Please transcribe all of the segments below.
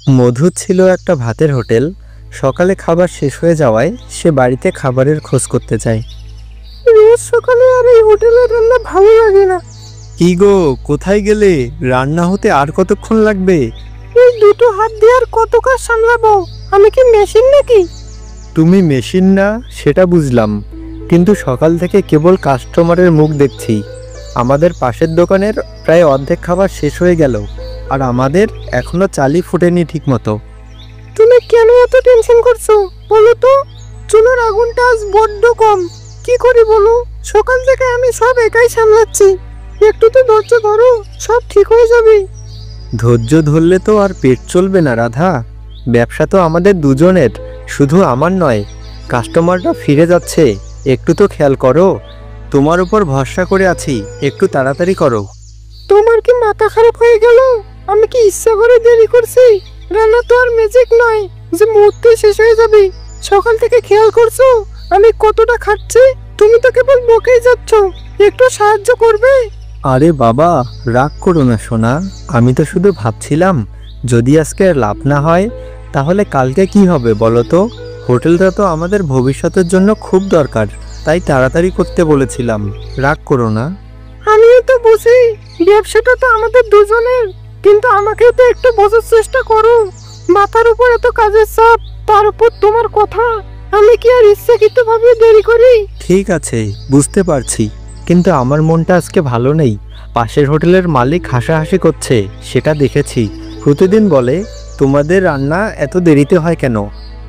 মধু ছিল একটা ভাতের হোটেল। সকালে খাবার শেষ হয়ে যাওয়ায় সে বাড়িতে খাবারের খোঁজ করতে চায়। রোজ সকালে আর এই হোটেলের রান্না ভালো লাগে না। কি গো, কোথায় গেলে? রান্না হতে আর কতক্ষণ লাগবে? এই দুটো হাত দিয়ে আর কত কাজ সামলাবো? আমি কি মেশিন নাকি? তুমি মেশিন না সেটা বুঝলাম, কিন্তু সকাল থেকে কেবল কাস্টমারের মুখ দেখছি। আমাদের পাশের দোকানের প্রায় অর্ধেক খাবার শেষ হয়ে গেল, আর আমাদের এখনো চালই ফুটেনি ঠিক মতো। তুমি কেন এত টেনশন করছো বলো তো? চুলার আগুনটা আজ বড্ড কম। কি করি বলো? সকাল থেকে আমি সব একাই সামলাচ্ছি। একটু তো ধৈর্য ধরো, সব ঠিক হয়ে যাবে। ধৈর্য ধরলে তো আর পেট চলবে না রাধা। ব্যবসা তো আমাদের দুজনের, শুধু আমার নয়। কাস্টমাররা ফিরে যাচ্ছে, একটু তো খেয়াল করো। তোমার উপর ভরসা করে আছি, একটু তাড়াতাড়ি করো। তোমার কি মাথা খারাপ হয়ে গেল? আমি কি ইচ্ছা করে দেরি করছি? রান্না তো আর ম্যাজিক নয় যে মুহূর্তে শেষ হয়ে যাবে। সকাল থেকে খেয়াল করছো আমি কতটা খাচ্ছি? তুমি তো কেবল বকেই যাচ্ছ। একটু সাহায্য করবে? আরে বাবা, রাগ করো না সোনা। আমি তো শুধু ভাবছিলাম, যদি আজকে লাভ না হয় তাহলে কালকে কি হবে বলো তো? হোটেলটা তো আমাদের ভবিষ্যতের জন্য খুব দরকার, তাই তাড়াতাড়ি করতে বলেছিলাম। রাগ করো না। আমিও তো বুঝি ব্যবসাটা তো আমাদের দুজনের, কিন্তু আমাকেও তো একটু বোঝার চেষ্টা করো। মাথার উপর এত কাজের চাপ, তার উপর তোমার কথা। আমি কি আর ইচ্ছাকৃতভাবে দেরি করি? ঠিক আছে, বুঝতে পারছি, কিন্তু আমার মনটা আজকে ভালো নেই। পাশের হোটেলের মালিক হাসাহাসি করছে, সেটা দেখেছি। প্রতিদিন বলে তোমাদের রান্না এত দেরিতে হয় কেন।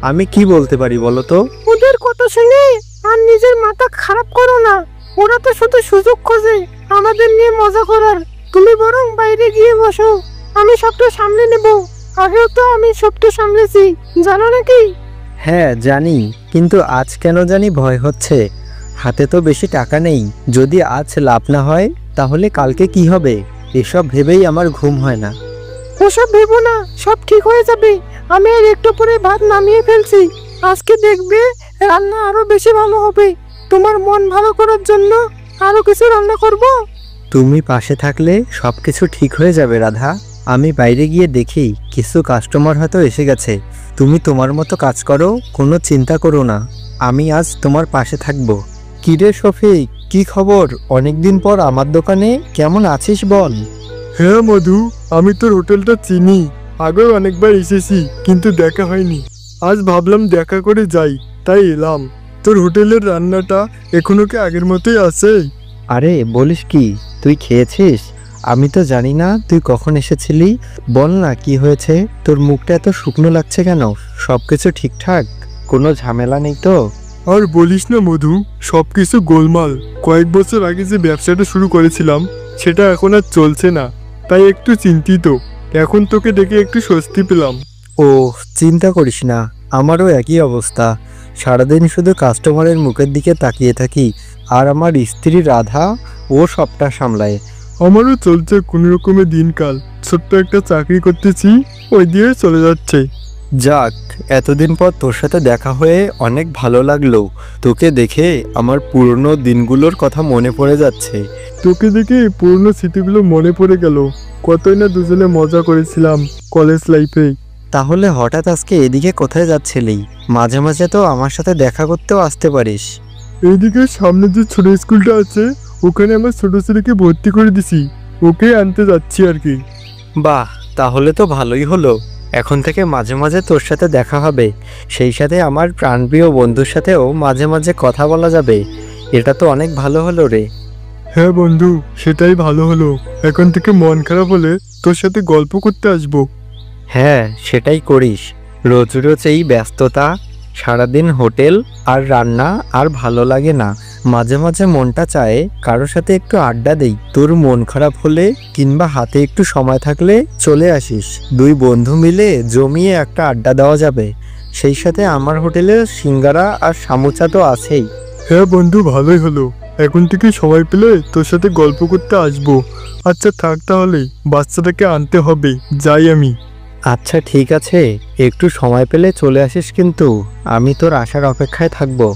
আমি কি বলতে পারি বলো তো? ওদের কথা শুনে আর নিজের মাথা খারাপ করো না। ওরা তো শুধু সুযোগ খোঁজে আমাদের নিয়ে মজা করার। তুমি বরং বাইরে গিয়ে বসো, আমি সবটা সামলে নেব। আগেও তো আমি সবটা সামলেছি, জানো নাকি? হ্যাঁ জানি, কিন্তু আজ কেন জানি ভয় হচ্ছে। হাতে তো বেশি টাকা নেই। যদি আজ লাভ না হয় তাহলে কালকে কি হবে, এসব ভেবেই আমার ঘুম হয় না। ওসব ভেবো না, সব ঠিক হয়ে যাবে। আমি আর একটু পরে ভাত নামিয়ে ফেলছি। আজকে দেখবে রান্না আরো বেশি ভালো হবে। তোমার মন ভালো করার জন্য আরো কিছু রান্না করব। তুমি পাশে থাকলে সবকিছু ঠিক হয়ে যাবে রাধা। আমি বাইরে গিয়ে দেখি কিছু কাস্টমার হয়তো এসে গেছে। তুমি তোমার মতো কাজ করো, কোনো চিন্তা করো না। আমি আজ তোমার পাশে থাকবো। কিরে শফিক, কি খবর? অনেকদিন পর আমার দোকানে, কেমন আছিস বল? হ্যাঁ মধু, আমি তোর হোটেলটা চিনি। আগেও অনেকবার এসেছি, কিন্তু দেখা হয়নি। আজ ভাবলাম দেখা করে যাই, তাই এলাম। তোর হোটেলের রান্নাটা এখনো কি আগের মতোই আছে? আরে বলিস কি, তুই খেয়েছিস? আমি তো জানি না তুই কখন এসেছিলি। বল না কি হয়েছে, তোর মুখটা এত শুকনো লাগছে কেন? সবকিছু ঠিকঠাক? কোনো ঝামেলা নেই তো? আর বলিস না মধু, সব কিছু গোলমাল। কয়েক বছর আগে যে ব্যবসাটা শুরু করেছিলাম সেটা এখন আর চলছে না, তাই একটু চিন্তিত। এখন তোকে ডেকে একটু স্বস্তি পেলাম। ও, চিন্তা করিস না, আমারও একই অবস্থা। সারাদিন শুধু কাস্টমারের মুখের দিকে তাকিয়ে থাকি, আর আমার স্ত্রী রাধা ও সবটা সামলায়। আমারও চলছে কোনো রকমের দিনকাল। ছোট্ট একটা চাকরি করতেছি, ওই দিয়ে চলে যাচ্ছে। যাক, এতদিন পর তোর সাথে দেখা হয়ে অনেক ভালো লাগলো। তোকে দেখে আমার পুরনো দিনগুলোর কথা মনে পড়ে যাচ্ছে। তোকে দেখে পুরনো স্মৃতিগুলো মনে পড়ে গেল। কতই না দুজনে মজা করেছিলাম কলেজ লাইফে। তাহলে হঠাৎ আজকে এদিকে কোথায় যাচ্ছিলি? মাঝে মাঝে তো আমার সাথে দেখা করতেও আসতে পারিস। এইদিকে সামনে যে ছোট স্কুলটা আছে, ওখানে আমার ছোট ছেলেকে ভর্তি করে দিছি। ওকে আনতে যাচ্ছি আর কি। বাহ, তাহলে তো ভালোই হলো। এখন থেকে মাঝে মাঝে তোর সাথে দেখা হবে, সেই সাথে আমার প্রাণপ্রিয় বন্ধুর সাথেও মাঝে মাঝে কথা বলা যাবে। এটা তো অনেক ভালো হলো রে। হ্যাঁ বন্ধু, সেটাই ভালো হলো। এখন থেকে মন খারাপ হলে তোর সাথে গল্প করতে আসবো। হ্যাঁ, সেটাই করিস। রোজ রোজ এই ব্যস্ততা, সারাদিন হোটেল আর রান্না আর ভালো লাগে না। মাঝে মাঝে মনটা চায় কারোর সাথে একটু আড্ডা দেই। তোর মন খারাপ হলে কিংবা হাতে একটু সময় থাকলে চলে আসিস। দুই বন্ধু মিলে জমিয়ে একটা আড্ডা দেওয়া যাবে। সেই সাথে আমার হোটেলে সিঙ্গারা আর সামোসা তো আছেই। হ্যাঁ বন্ধু, ভালোই হলো। এখন থেকে সময় পেলে তোর সাথে গল্প করতে আসবো। আচ্ছা থাক তাহলে, বাচ্চাটাকে আনতে হবে, যাই আমি। আচ্ছা ঠিক আছে, একটু সময় পেলে চলে আসিস কিন্তু। আমি তোর আসার অপেক্ষায় থাকবো।